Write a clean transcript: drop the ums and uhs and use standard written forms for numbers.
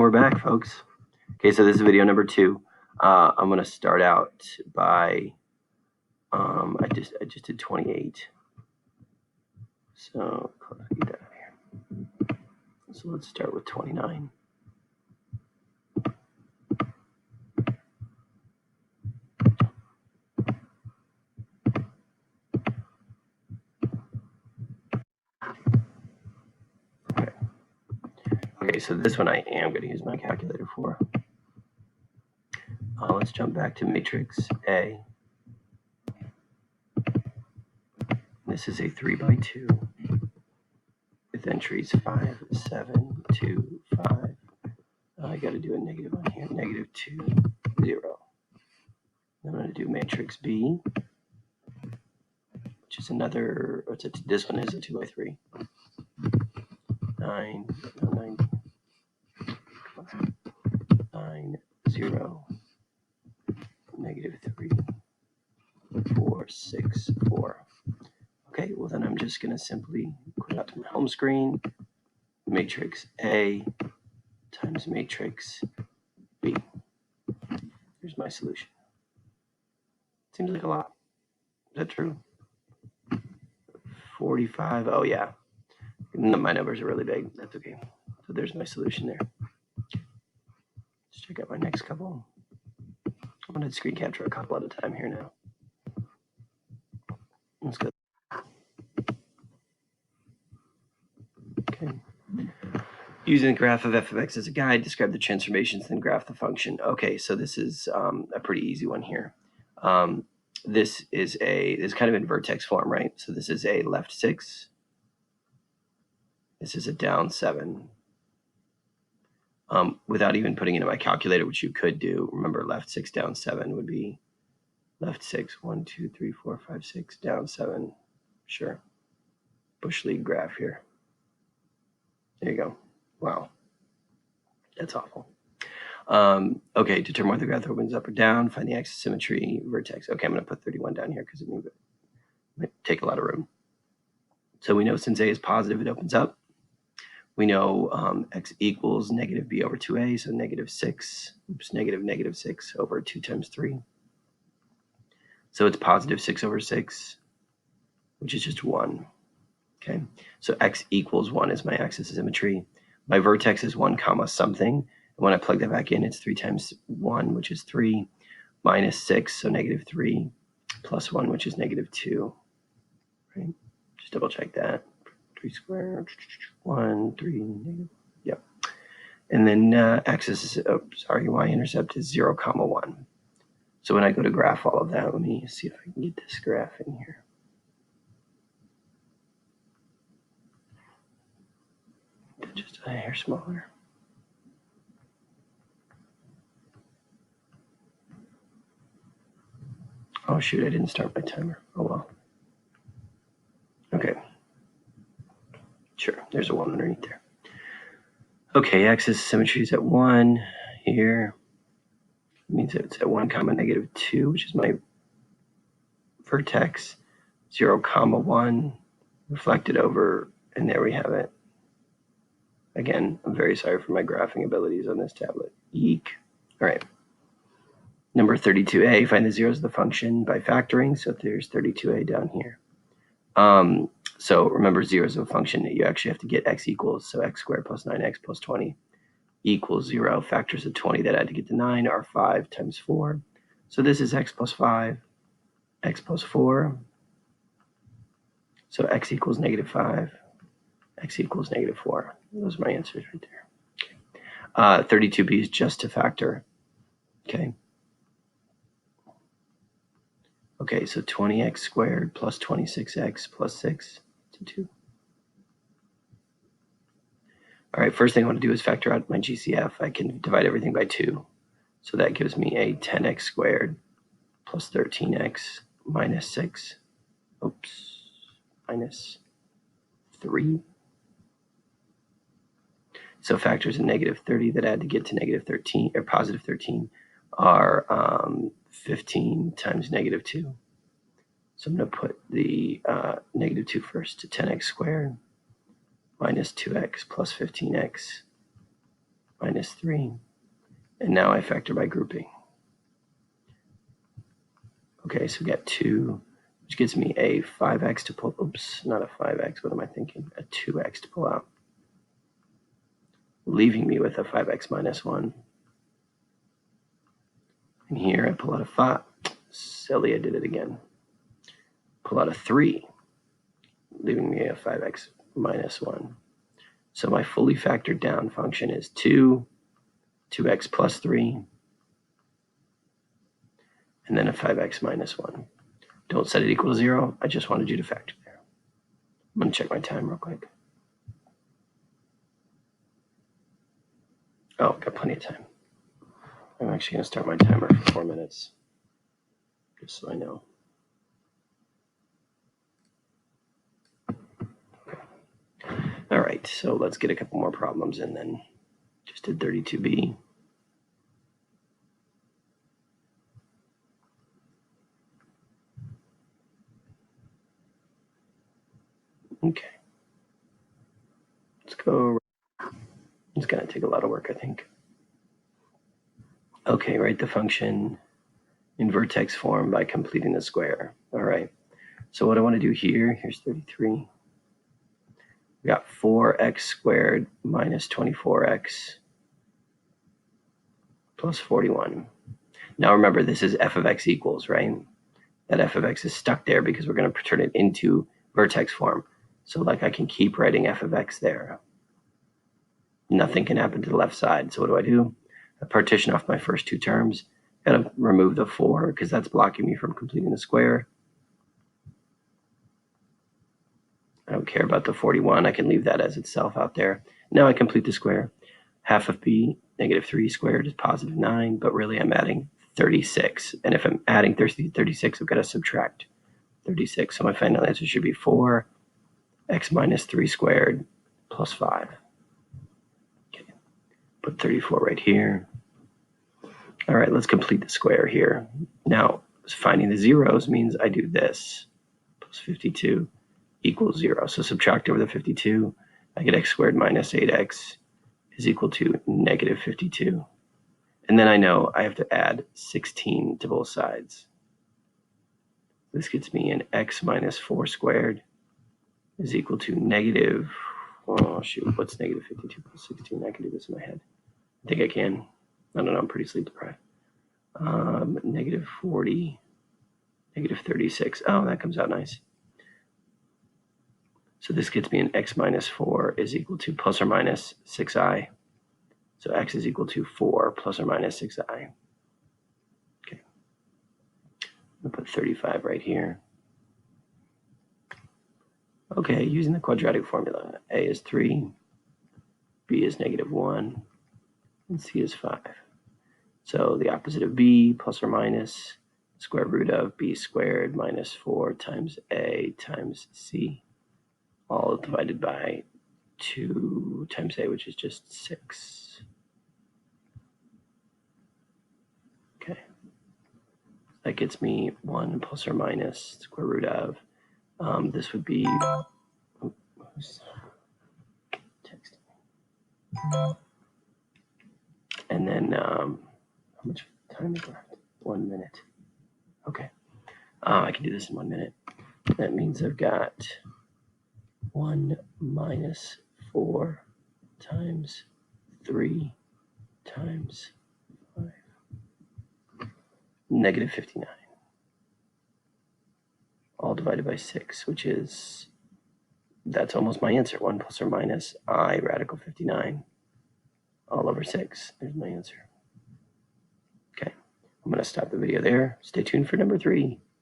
we're back, folks. Okay, so this is video number 2. I'm going to start out by, I just did 28. So get that out here. So let's start with 29. Okay, so this one I am going to use my calculator for. Let's jump back to matrix A. This is a 3x2 with entries 5, 7, 2, 5. I got to do a negative on here, -2, 0. I'm going to do matrix B, which is another, this one is a 2x3. 9, 0, -3, 4, 6, 4. Okay, well then I'm just going to simply put out to my home screen, matrix A times matrix B. Here's my solution. Seems like a lot. Is that true? 45, oh yeah. My numbers are really big, that's okay. So there's my solution there. Let's check out my next couple. I'm going to screen capture a couple at a time here now. Let's go. Okay. Using the graph of f of x as a guide, describe the transformations, then graph the function. Okay, so this is a pretty easy one here. This is kind of in vertex form, right? So this is a left 6. This is a down 7. Without even putting it in my calculator, which you could do. Remember, left 6 down 7 would be left 6, 1, 2, 3, 4, 5, 6, down 7. Sure. Bush League graph here. There you go. Wow. That's awful. Okay, determine whether the graph opens up or down. Find the axis symmetry, vertex. Okay, I'm going to put 31 down here because it might take a lot of room. So we know since A is positive, it opens up. We know x equals negative b over 2a, so negative 6 over 2 times 3. So it's positive 6 over 6, which is just 1. Okay, so x equals 1 is my axis of symmetry. My vertex is 1 comma something. And when I plug that back in, it's 3 times 1, which is 3, minus 6, so -3, plus 1, which is -2. Right? Just double check that. 3 squared, 1, 3, negative. Yep. And then axis is, y-intercept is 0, comma 1. So when I go to graph all of that, let me see if I can get this graph in here. Just a hair smaller. Oh shoot, I didn't start my timer. Oh well. Okay. Sure, there's a 1 underneath there. Okay, axis symmetry is at 1 here. It means it's at 1 comma -2, which is my vertex. 0 comma 1 reflected over, and there we have it. Again, I'm very sorry for my graphing abilities on this tablet. Eek. All right. Number 32a, find the zeros of the function by factoring. So there's 32a down here. So remember, zeros of a function, you actually have to get x equals, so x squared plus 9x plus 20 equals 0. Factors of 20 that I had to get to 9 are 5 times 4. So this is x plus 5, x plus 4. So x equals -5, x equals -4. Those are my answers right there. Okay. 32b is just to factor. Okay. Okay, so 20x squared plus 26x plus 6 to 2. All right, first thing I want to do is factor out my GCF. I can divide everything by 2. So that gives me a 10x squared plus 13x minus 6. Oops, minus 3. So factors of -30 that I had to get to -13 or positive 13 are 15 times -2. So I'm going to put the -2 first to 10x squared minus 2x plus 15x minus 3. And now I factor by grouping. Okay, so we got 2, which gives me a 5x to pull, oops, not a 5x, what am I thinking? A 2x to pull out, leaving me with a 5x minus 1. And here I pull out a 5. Silly, I did it again. Pull out a 3, leaving me a 5x minus 1. So my fully factored down function is 2x plus 3, and then a 5x minus 1. Don't set it equal to 0. I just wanted you to factor there. I'm going to check my time real quick. Oh, got plenty of time. I'm actually going to start my timer for 4 minutes, just so I know. Okay. All right, so let's get a couple more problems in then. Just did 32b. Okay. Let's go. It's going to take a lot of work, I think. Okay, write the function in vertex form by completing the square. All right. So what I want to do here, here's 33. We got 4x squared minus 24x plus 41. Now remember, this is f of x equals, right? That f of x is stuck there because we're going to turn it into vertex form. So like I can keep writing f of x there. Nothing can happen to the left side. So what do? I partition off my first two terms. Got to remove the 4 because that's blocking me from completing the square. I don't care about the 41. I can leave that as itself out there. Now I complete the square. Half of b, negative 3 squared is positive 9, but really I'm adding 36. And if I'm adding 36, I've got to subtract 36. So my final answer should be 4x minus 3 squared plus 5. Okay. Put 34 right here. All right, let's complete the square here. Now, finding the zeros means I do this. Plus 52 equals 0. So subtract over the 52. I get x squared minus 8x is equal to negative 52. And then I know I have to add 16 to both sides. This gets me an x minus 4 squared is equal to negative, oh shoot, what's negative 52 plus 16? I can do this in my head. I think I can. I don't know, I'm pretty sleep deprived. Negative 40, negative 36. Oh, that comes out nice. So this gets me an x minus 4 is equal to plus or minus 6i. So x is equal to 4 plus or minus 6i. Okay. I'm going to put 35 right here. Okay, using the quadratic formula, a is 3, b is negative 1, and c is 5. So the opposite of b, plus or minus square root of b squared minus 4 times a times c, all divided by 2 times a, which is just 6. Okay. That gets me 1 plus or minus square root of, this would be, who's texting? And then, how much time is left? 1 minute. Okay. I can do this in 1 minute. That means I've got 1 minus 4 times 3 times 5. Negative 59. All divided by 6, which is, that's almost my answer. 1 plus or minus I radical 59 all over 6. There's my answer. Okay. I'm going to stop the video there. Stay tuned for number 3.